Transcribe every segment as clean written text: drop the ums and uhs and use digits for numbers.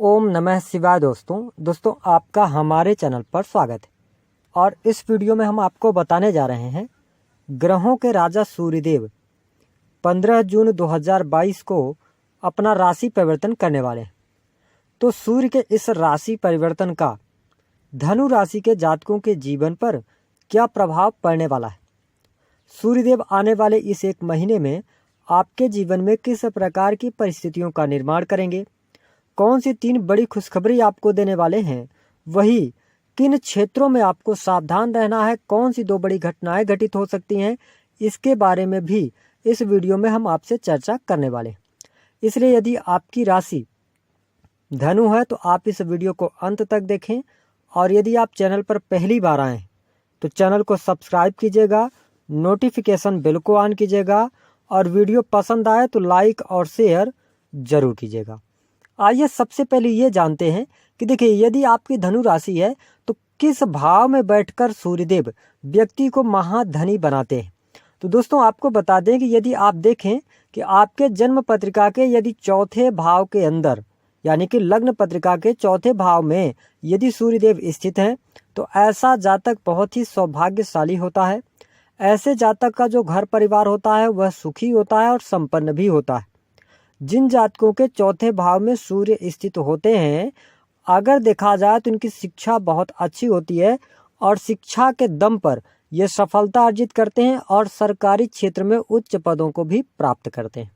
ओम नमः शिवाय। दोस्तों आपका हमारे चैनल पर स्वागत है। और इस वीडियो में हम आपको बताने जा रहे हैं ग्रहों के राजा सूर्यदेव 15 जून 2022 को अपना राशि परिवर्तन करने वाले हैं। तो सूर्य के इस राशि परिवर्तन का धनु राशि के जातकों के जीवन पर क्या प्रभाव पड़ने वाला है। सूर्यदेव आने वाले इस एक महीने में आपके जीवन में किस प्रकार की परिस्थितियों का निर्माण करेंगे, कौन सी 3 बड़ी खुशखबरी आपको देने वाले हैं, वही किन क्षेत्रों में आपको सावधान रहना है, कौन सी 2 बड़ी घटनाएं घटित हो सकती हैं, इसके बारे में भी इस वीडियो में हम आपसे चर्चा करने वाले हैं। इसलिए यदि आपकी राशि धनु है तो आप इस वीडियो को अंत तक देखें, और यदि आप चैनल पर पहली बार आए तो चैनल को सब्सक्राइब कीजिएगा, नोटिफिकेशन बेल को ऑन कीजिएगा, और वीडियो पसंद आए तो लाइक और शेयर जरूर कीजिएगा। आइए सबसे पहले ये जानते हैं कि देखिए, यदि आपकी धनु राशि है तो किस भाव में बैठकर सूर्यदेव व्यक्ति को महाधनी बनाते हैं। तो दोस्तों आपको बता दें कि यदि आप देखें कि आपके जन्म पत्रिका के यदि चौथे भाव के अंदर, यानी कि लग्न पत्रिका के चौथे भाव में यदि सूर्यदेव स्थित हैं तो ऐसा जातक बहुत ही सौभाग्यशाली होता है। ऐसे जातक का जो घर परिवार होता है वह सुखी होता है और संपन्न भी होता है। जिन जातकों के चौथे भाव में सूर्य स्थित होते हैं, अगर देखा जाए तो इनकी शिक्षा बहुत अच्छी होती है और शिक्षा के दम पर ये सफलता अर्जित करते हैं और सरकारी क्षेत्र में उच्च पदों को भी प्राप्त करते हैं।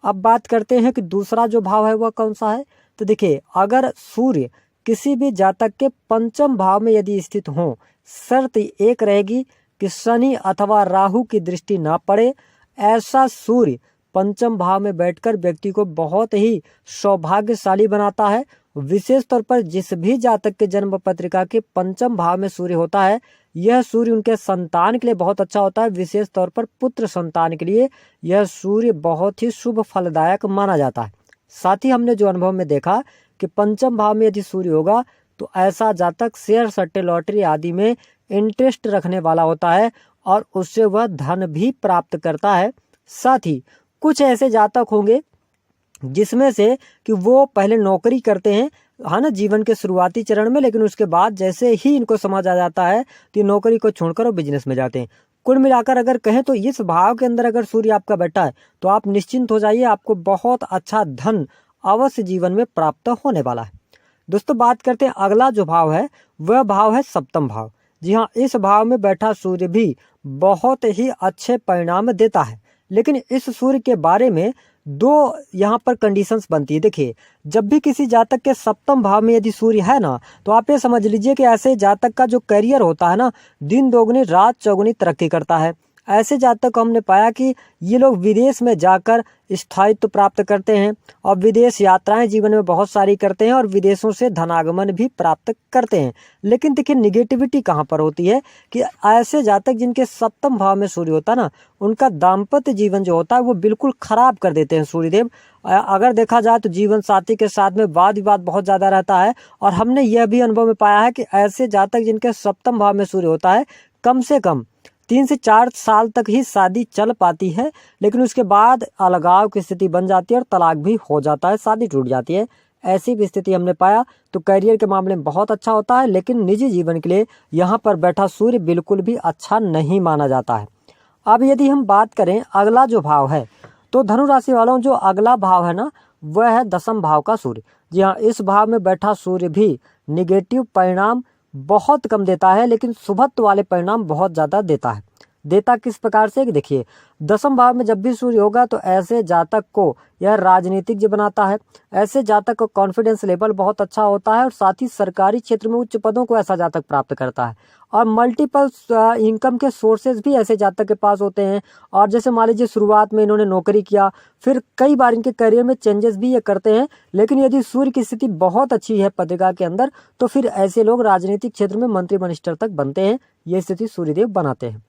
अब बात करते हैं कि दूसरा जो भाव है वह कौन सा है। तो देखिए, अगर सूर्य किसी भी जातक के पंचम भाव में यदि स्थित हों, शर्त एक रहेगी कि शनि अथवा राहु की दृष्टि ना पड़े। ऐसा सूर्य पंचम भाव में बैठकर व्यक्ति को बहुत ही सौभाग्यशाली बनाता है। विशेष तौर पर जिस भी जातक के जन्म पत्रिका के पंचम भाव में सूर्य होता है, यह सूर्य उनके संतान के लिए बहुत अच्छा होता है। विशेष तौर पर पुत्र संतान के लिए यह सूर्य बहुत ही शुभ फलदायक माना जाता है। साथ ही हमने जो अनुभव में देखा कि पंचम भाव में यदि सूर्य होगा तो ऐसा जातक शेयर सट्टे लॉटरी आदि में इंटरेस्ट रखने वाला होता है और उससे वह धन भी प्राप्त करता है। साथ ही कुछ ऐसे जातक होंगे जिसमें से कि वो पहले नौकरी करते हैं, है ना, जीवन के शुरुआती चरण में, लेकिन उसके बाद जैसे ही इनको समझ आ जाता है तो नौकरी को छोड़कर वो बिजनेस में जाते हैं। कुल मिलाकर अगर कहें तो इस भाव के अंदर अगर सूर्य आपका बैठा है तो आप निश्चिंत हो जाइए, आपको बहुत अच्छा धन अवश्य जीवन में प्राप्त होने वाला है। दोस्तों बात करते हैं अगला जो भाव है वह भाव है सप्तम भाव। जी हाँ, इस भाव में बैठा सूर्य भी बहुत ही अच्छे परिणाम देता है। लेकिन इस सूर्य के बारे में 2 यहाँ पर कंडीशंस बनती है। देखिए, जब भी किसी जातक के सप्तम भाव में यदि सूर्य है ना, तो आप ये समझ लीजिए कि ऐसे जातक का जो करियर होता है ना, दिन दोगुनी रात चौगुनी तरक्की करता है। ऐसे जातक को हमने पाया कि ये लोग विदेश में जाकर स्थायित्व प्राप्त करते हैं और विदेश यात्राएं जीवन में बहुत सारी करते हैं और विदेशों से धनागमन भी प्राप्त करते हैं। लेकिन देखिए, निगेटिविटी कहाँ पर होती है कि ऐसे जातक जिनके सप्तम भाव में सूर्य होता है ना, उनका दाम्पत्य जीवन जो होता है वो बिल्कुल खराब कर देते हैं सूर्यदेव। अगर देखा जाए तो जीवन साथी के साथ में वाद विवाद बहुत ज्यादा रहता है। और हमने यह भी अनुभव में पाया है कि ऐसे जातक जिनके सप्तम भाव में सूर्य होता है, कम से कम 3 से 4 साल तक ही शादी चल पाती है, लेकिन उसके बाद अलगाव की स्थिति बन जाती है और तलाक भी हो जाता है, शादी टूट जाती है। ऐसी भी स्थिति हमने पाया। तो करियर के मामले में बहुत अच्छा होता है, लेकिन निजी जीवन के लिए यहाँ पर बैठा सूर्य बिल्कुल भी अच्छा नहीं माना जाता है। अब यदि हम बात करें अगला जो भाव है, तो धनु राशि वालों जो अगला भाव है ना, वह है दशम भाव का सूर्य। जी हाँ, इस भाव में बैठा सूर्य भी निगेटिव परिणाम बहुत कम देता है, लेकिन शुभत्व वाले परिणाम बहुत ज्यादा देता है। देता किस प्रकार से कि देखिए, दशम भाव में जब भी सूर्य होगा तो ऐसे जातक को यह राजनीतिक बनाता है। ऐसे जातक को कॉन्फिडेंस लेवल बहुत अच्छा होता है और साथ ही सरकारी क्षेत्र में उच्च पदों को ऐसा जातक प्राप्त करता है। और मल्टीपल इनकम के सोर्सेज भी ऐसे जातक के पास होते हैं। और जैसे मान लीजिए शुरुआत में इन्होंने नौकरी किया, फिर कई बार इनके करियर में चेंजेस भी ये करते हैं। लेकिन यदि सूर्य की स्थिति बहुत अच्छी है पत्रिका के अंदर, तो फिर ऐसे लोग राजनीतिक क्षेत्र में मंत्री मिनिस्टर तक बनते हैं। ये स्थिति सूर्यदेव बनाते हैं।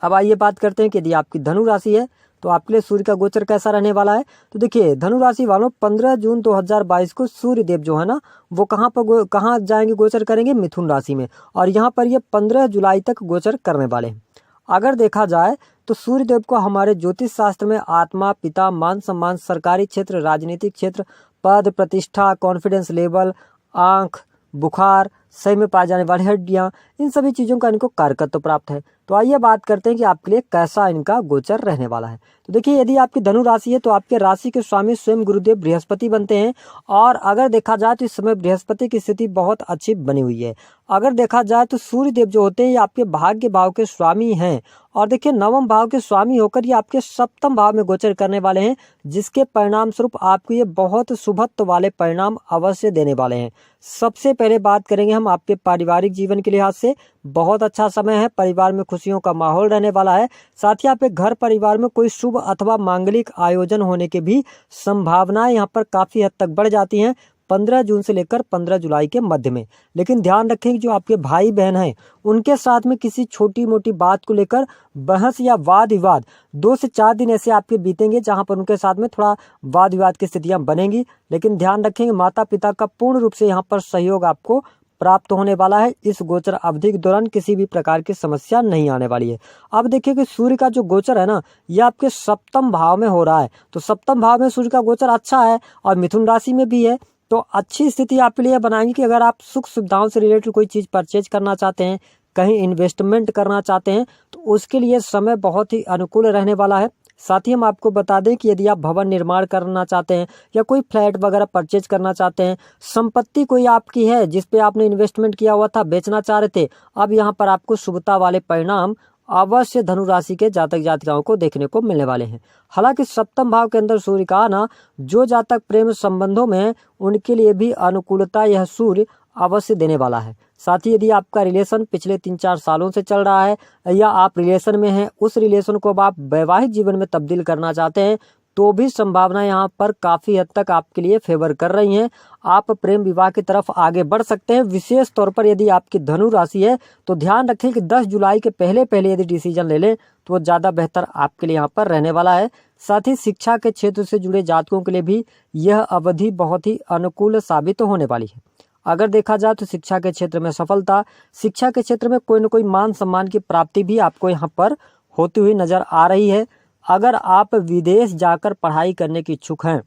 अब आइए बात करते हैं कि यदि आपकी धनु राशि है तो आपके लिए सूर्य का गोचर कैसा रहने वाला है। तो देखिए, धनु राशि वालों 15 जून 2022 को सूर्यदेव जो है ना, वो कहाँ जाएंगे, गोचर करेंगे मिथुन राशि में। और यहाँ पर ये 15 जुलाई तक गोचर करने वाले हैं। अगर देखा जाए तो सूर्यदेव को हमारे ज्योतिष शास्त्र में आत्मा, पिता, मान सम्मान, सरकारी क्षेत्र, राजनीतिक क्षेत्र, पद, प्रतिष्ठा, कॉन्फिडेंस लेवल, आंख, बुखार, शरीर में पाए जाने वाली हड्डियां, इन सभी चीज़ों का इनको कारकत्व प्राप्त है। तो आइए बात करते हैं कि आपके लिए कैसा इनका गोचर रहने वाला है। तो देखिए, यदि आपकी धनु राशि है तो आपके राशि के स्वामी स्वयं गुरुदेव बृहस्पति बनते हैं। और अगर देखा जाए तो इस समय बृहस्पति की स्थिति बहुत अच्छी बनी हुई है। अगर देखा जाए तो सूर्य देव जो होते हैं ये आपके भाग्य भाव के स्वामी हैं। और देखिए, नवम भाव के स्वामी होकर ये आपके सप्तम भाव में गोचर करने वाले हैं, जिसके परिणाम स्वरूप आपको ये बहुत शुभत्व वाले परिणाम अवश्य देने वाले हैं। सबसे पहले बात करेंगे हम आपके पारिवारिक जीवन के लिहाज से। बहुत अच्छा समय है, परिवार में खुशियों का माहौल रहने वाला है। साथ ही आपके घर परिवार में कोई शुभ अथवा मांगलिक आयोजन होने की भी संभावनाएं यहाँ पर काफी हद तक बढ़ जाती हैं 15 जून से लेकर 15 जुलाई के मध्य में। लेकिन ध्यान रखें कि जो आपके भाई बहन हैं उनके साथ में किसी छोटी मोटी बात को लेकर बहस या वाद विवाद 2 से 4 दिन ऐसे आपके बीतेंगे जहां पर उनके साथ में थोड़ा वाद विवाद की स्थितियां बनेंगी। लेकिन ध्यान रखें कि माता पिता का पूर्ण रूप से यहाँ पर सहयोग आपको प्राप्त होने वाला है। इस गोचर अवधि के दौरान किसी भी प्रकार की समस्या नहीं आने वाली है। अब देखिए कि सूर्य का जो गोचर है ना, यह आपके सप्तम भाव में हो रहा है। तो सप्तम भाव में सूर्य का गोचर अच्छा है और मिथुन राशि में भी है। तो अच्छी स्थिति आपके लिए बनाएंगी कि अगर आप सुख सुविधाओं से रिलेटेड कोई चीज़ परचेज करना चाहते हैं, कहीं इन्वेस्टमेंट करना चाहते हैं, तो उसके लिए समय बहुत ही अनुकूल रहने वाला है। साथ ही हम आपको बता दें कि यदि आप भवन निर्माण करना चाहते हैं या कोई फ्लैट वगैरह परचेज करना चाहते हैं, संपत्ति कोई आपकी है जिस पे आपने इन्वेस्टमेंट किया हुआ था, बेचना चाह रहे थे, अब यहाँ पर आपको शुभता वाले परिणाम अवश्य धनु राशि के जातक जातिकाओं को देखने को मिलने वाले हैं। हालांकि सप्तम भाव के अंदर सूर्य का आना जो जातक प्रेम संबंधों में है उनके लिए भी अनुकूलता यह सूर्य अवश्य देने वाला है। साथ ही यदि आपका रिलेशन पिछले 3-4 सालों से चल रहा है या आप रिलेशन में हैं, उस रिलेशन को अब आप वैवाहिक जीवन में तब्दील करना चाहते हैं, तो भी संभावना यहाँ पर काफी हद तक आपके लिए फेवर कर रही हैं। आप प्रेम विवाह की तरफ आगे बढ़ सकते हैं। विशेष तौर पर यदि आपकी धनु राशि है तो ध्यान रखें कि 10 जुलाई के पहले पहले यदि डिसीजन ले लें तो वो ज़्यादा बेहतर आपके लिए यहाँ पर रहने वाला है। साथ ही शिक्षा के क्षेत्र से जुड़े जातकों के लिए भी यह अवधि बहुत ही अनुकूल साबित होने वाली है। अगर देखा जाए तो शिक्षा के क्षेत्र में सफलता, शिक्षा के क्षेत्र में कोई न कोई मान सम्मान की प्राप्ति भी आपको यहाँ पर होती हुई नजर आ रही है। अगर आप विदेश जाकर पढ़ाई करने की इच्छुक हैं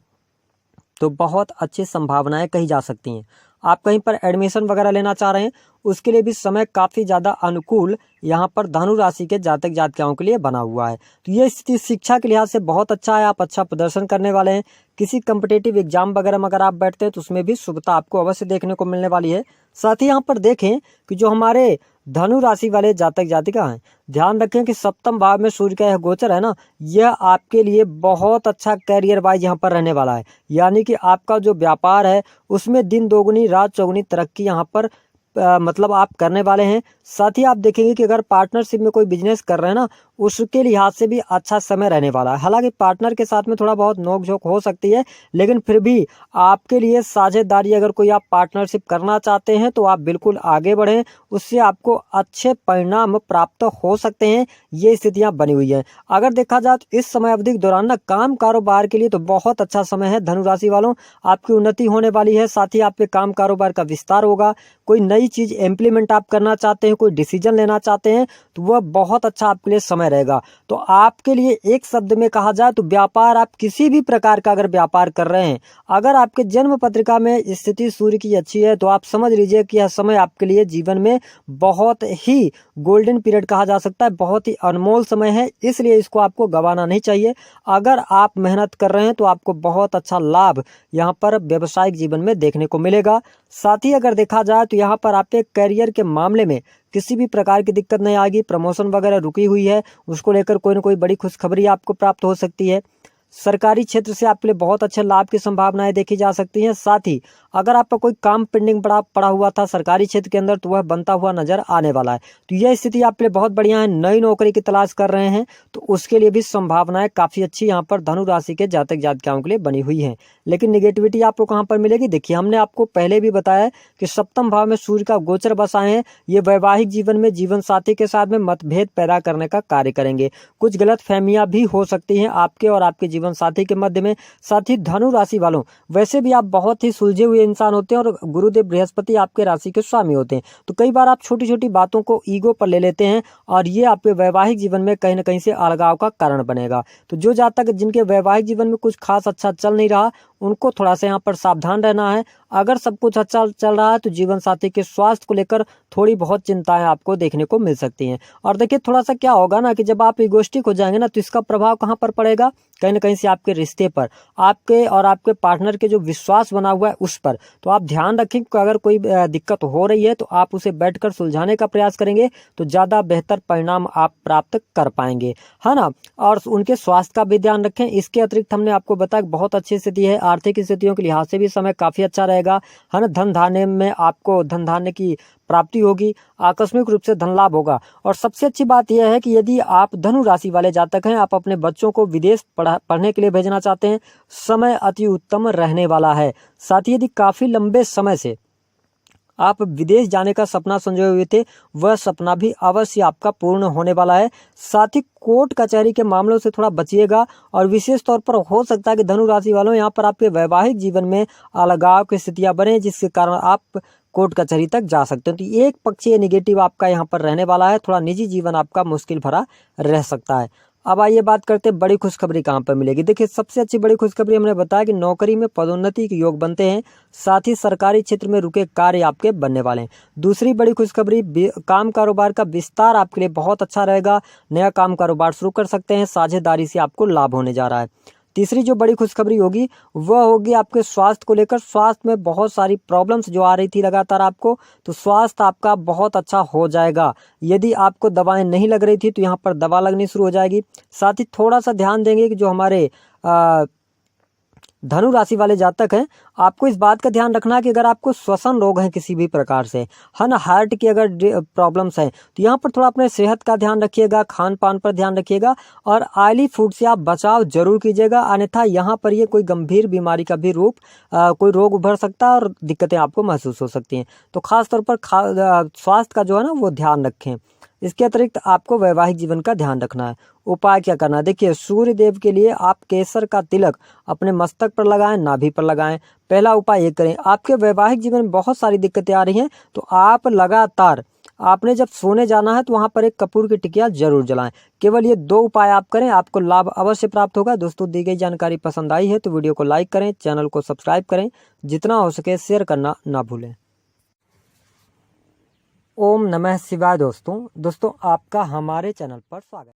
तो बहुत अच्छी संभावनाएं कही जा सकती हैं। आप कहीं पर एडमिशन वगैरह लेना चाह रहे हैं, उसके लिए भी समय काफ़ी ज़्यादा अनुकूल यहाँ पर धनु राशि के जातक जातिकाओं के लिए बना हुआ है। तो ये स्थिति शिक्षा के लिहाज से बहुत अच्छा है। आप अच्छा प्रदर्शन करने वाले हैं। किसी कम्पिटेटिव एग्जाम वगैरह में अगर आप बैठते हैं तो उसमें भी शुभता आपको अवश्य देखने को मिलने वाली है। साथ ही यहाँ पर देखें कि जो हमारे धनु राशि वाले जातक जातिका हैं, ध्यान रखें कि सप्तम भाव में सूर्य का यह गोचर है ना, यह आपके लिए बहुत अच्छा कैरियर वाइज यहाँ पर रहने वाला है। यानी कि आपका जो व्यापार है उसमें दिन दोगुनी रात चौगुनी तरक्की यहाँ पर मतलब आप करने वाले हैं। साथ ही आप देखेंगे कि अगर पार्टनरशिप में कोई बिजनेस कर रहे हैं ना, उसके लिहाज से भी अच्छा समय रहने वाला है। हालांकि पार्टनर के साथ में थोड़ा बहुत नोकझोंक हो सकती है, लेकिन फिर भी आपके लिए साझेदारी अगर कोई आप पार्टनरशिप करना चाहते हैं तो आप बिल्कुल आगे बढ़ें, उससे आपको अच्छे परिणाम प्राप्त हो सकते हैं। ये स्थितियां बनी हुई है। अगर देखा जाए तो इस समय अवधि के दौरान ना काम कारोबार के लिए तो बहुत अच्छा समय है। धनु राशि वालों, आपकी उन्नति होने वाली है। साथ ही आपके काम कारोबार का विस्तार होगा। कोई नई चीज इम्प्लीमेंट आप करना चाहते हैं, कोई डिसीजन लेना चाहते हैं, तो वह बहुत अच्छा आपके लिए समय रहेगा। तो आपके लिए एक शब्द में कहा जाए तो व्यापार, आप किसी भी प्रकार का अगर व्यापार कर रहे हैं, अगर आपके जन्म पत्रिका में स्थिति सूर्य की अच्छी है तो आप समझ लीजिए कि यह समय आपके लिए जीवन में बहुत ही गोल्डन पीरियड कहा जा सकता है। बहुत ही अनमोल समय है, इसलिए इसको आपको गंवाना नहीं चाहिए। अगर आप मेहनत कर रहे हैं तो आपको बहुत अच्छा लाभ यहाँ पर व्यवसायिक जीवन में देखने को मिलेगा। साथ ही अगर देखा जाए तो यहाँ पर आपके करियर के मामले में किसी भी प्रकार की दिक्कत नहीं आएगी। प्रमोशन वगैरह रुकी हुई है, उसको लेकर कोई ना कोई बड़ी खुशखबरी आपको प्राप्त हो सकती है। सरकारी क्षेत्र से आपके लिए बहुत अच्छे लाभ की संभावनाएं देखी जा सकती हैं। साथ ही अगर आपका कोई काम पेंडिंग पड़ा हुआ था सरकारी क्षेत्र के अंदर तो वह बनता हुआ नजर आने वाला है। तो यह स्थिति आपके लिए बहुत बढ़िया है। नई नौकरी की तलाश कर रहे हैं तो उसके लिए भी संभावनाएं काफी अच्छी यहाँ पर धनु राशि के जातक जातिकाओं के लिए बनी हुई है। लेकिन निगेटिविटी आपको कहाँ पर मिलेगी? देखिए, हमने आपको पहले भी बताया कि सप्तम भाव में सूर्य का गोचर बसाए हैं। ये वैवाहिक जीवन में जीवन साथी के साथ में मतभेद पैदा करने का कार्य करेंगे। कुछ गलत फहमियां भी हो सकती हैं आपके और आपके जीवन साथी के मध्य में। साथ ही धनु राशि वालों, वैसे भी आप बहुत ही सुलझे हुए इंसान होते हैं और गुरुदेव बृहस्पति आपके राशि के स्वामी होते हैं। तो कई बार आप छोटी छोटी बातों को ईगो पर ले लेते हैं और ये आपके वैवाहिक जीवन में कहीं ना कहीं से अलगाव का कारण बनेगा। तो जो जातक जिनके वैवाहिक जीवन में कुछ खास अच्छा चल नहीं रहा, उनको थोड़ा सा यहाँ पर सावधान रहना है। अगर सब कुछ अच्छा चल रहा है तो जीवन साथी के स्वास्थ्य को लेकर थोड़ी बहुत चिंताएं आपको देखने को मिल सकती हैं। और देखिए थोड़ा सा क्या होगा ना कि जब आप इगोइस्टिक हो जाएंगे ना तो इसका प्रभाव कहाँ पर पड़ेगा, कहीं ना कहीं से आपके रिश्ते पर, आपके और आपके पार्टनर के जो विश्वास बना हुआ है उस पर। तो आप ध्यान रखें कि अगर कोई दिक्कत हो रही है तो आप उसे बैठकर सुलझाने का प्रयास करेंगे तो ज़्यादा बेहतर परिणाम आप प्राप्त कर पाएंगे, है ना। और उनके स्वास्थ्य का भी ध्यान रखें। इसके अतिरिक्त हमने आपको बताया बहुत अच्छी स्थिति है, आर्थिक स्थितियों के लिहाज से भी समय काफ़ी अच्छा रहेगा, है ना। धन धान्य में आपको धन धान्य की प्राप्ति होगी, आकस्मिक रूप से धन लाभ होगा। और सबसे अच्छी बात यह है कि यदि आप धनु राशि वाले जातक हैं, आप अपने बच्चों को विदेश पढ़ने के लिए भेजना चाहते हैं, समय अति उत्तम रहने वाला है। साथ ही यदि काफ़ी लंबे समय से आप विदेश जाने का सपना संजोए हुए थे, वह सपना भी अवश्य आपका पूर्ण होने वाला है। साथ ही कोर्ट कचहरी के मामलों से थोड़ा बचिएगा। और विशेष तौर पर हो सकता है कि धनु राशि वालों यहाँ पर आपके वैवाहिक जीवन में अलगाव की स्थितियां बने, जिसके कारण आप कोर्ट कचहरी तक जा सकते हैं। तो एक पक्षीय नेगेटिव आपका यहाँ पर रहने वाला है, थोड़ा निजी जीवन आपका मुश्किल भरा रह सकता है। अब आइए बात करते हैं बड़ी खुशखबरी कहाँ पर मिलेगी। देखिए सबसे अच्छी बड़ी खुशखबरी हमने बताया कि नौकरी में पदोन्नति के योग बनते हैं, साथ ही सरकारी क्षेत्र में रुके कार्य आपके बनने वाले हैं। दूसरी बड़ी खुशखबरी, काम कारोबार का विस्तार आपके लिए बहुत अच्छा रहेगा, नया काम कारोबार शुरू कर सकते हैं, साझेदारी से आपको लाभ होने जा रहा है। तीसरी जो बड़ी खुशखबरी होगी वह होगी आपके स्वास्थ्य को लेकर। स्वास्थ्य में बहुत सारी प्रॉब्लम्स जो आ रही थी लगातार आपको, तो स्वास्थ्य आपका बहुत अच्छा हो जाएगा। यदि आपको दवाएं नहीं लग रही थी तो यहाँ पर दवा लगनी शुरू हो जाएगी। साथ ही थोड़ा सा ध्यान देंगे कि जो हमारे धनु राशि वाले जातक हैं, आपको इस बात का ध्यान रखना कि अगर आपको श्वसन रोग है किसी भी प्रकार से, है ना, हार्ट की अगर प्रॉब्लम्स हैं, तो यहाँ पर थोड़ा अपने सेहत का ध्यान रखिएगा, खान पान पर ध्यान रखिएगा और ऑयली फूड से आप बचाव जरूर कीजिएगा। अन्यथा यहाँ पर ये कोई गंभीर बीमारी का भी रूप, कोई रोग उभर सकता है और दिक्कतें आपको महसूस हो सकती हैं। तो खास तौर पर स्वास्थ्य का जो है ना वो ध्यान रखें। इसके अतिरिक्त आपको वैवाहिक जीवन का ध्यान रखना है। उपाय क्या करना है, देखिए सूर्य देव के लिए आप केसर का तिलक अपने मस्तक पर लगाएं, नाभि पर लगाएं। पहला उपाय ये करें। आपके वैवाहिक जीवन में बहुत सारी दिक्कतें आ रही हैं तो आप लगातार, आपने जब सोने जाना है तो वहां पर एक कपूर की टिकिया जरूर जलाएं। केवल ये 2 उपाय आप करें, आपको लाभ अवश्य प्राप्त होगा। दोस्तों दी गई जानकारी पसंद आई है तो वीडियो को लाइक करें, चैनल को सब्सक्राइब करें, जितना हो सके शेयर करना ना भूलें। ओम नमः शिवाय। दोस्तों आपका हमारे चैनल पर स्वागत है।